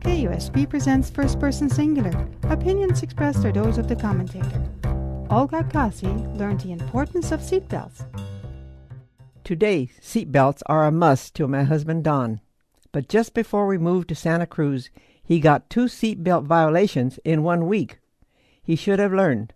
KUSP presents First Person Singular. Opinions expressed are those of the commentator. Olga Cossi learned the importance of seatbelts. Today, seatbelts are a must to my husband Don. But just before we moved to Santa Cruz, he got 2 seatbelt violations in 1 week. He should have learned.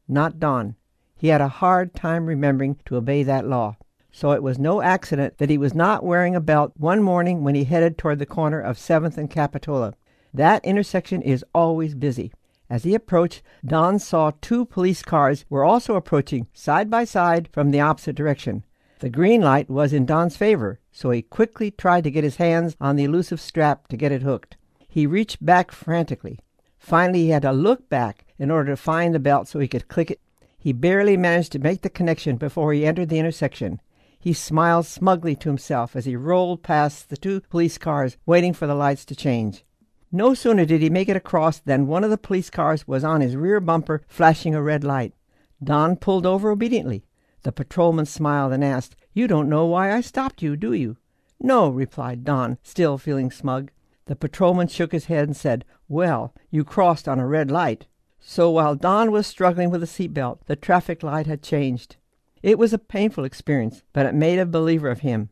Not Don. He had a hard time remembering to obey that law. So it was no accident that he was not wearing a belt one morning when he headed toward the corner of 7th and Capitola. That intersection is always busy. As he approached, Don saw 2 police cars were also approaching side by side from the opposite direction. The green light was in Don's favor, so he quickly tried to get his hands on the elusive strap to get it hooked. He reached back frantically. Finally, he had to look back in order to find the belt so he could click it. He barely managed to make the connection before he entered the intersection. He smiled smugly to himself as he rolled past the 2 police cars, waiting for the lights to change. No sooner did he make it across than one of the police cars was on his rear bumper, flashing a red light. Don pulled over obediently. The patrolman smiled and asked, "You don't know why I stopped you, do you?" "No," replied Don, still feeling smug. The patrolman shook his head and said, "Well, you crossed on a red light." So while Don was struggling with the seatbelt, the traffic light had changed. It was a painful experience, but it made a believer of him.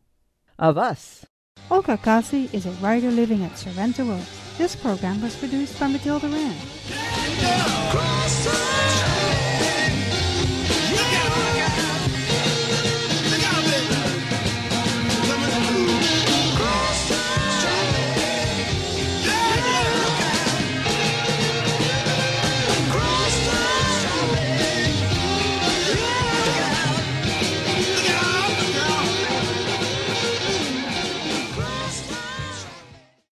Of us. Olga Cossi is a writer living at Sorrento Road. This program was produced by Matilda Rand.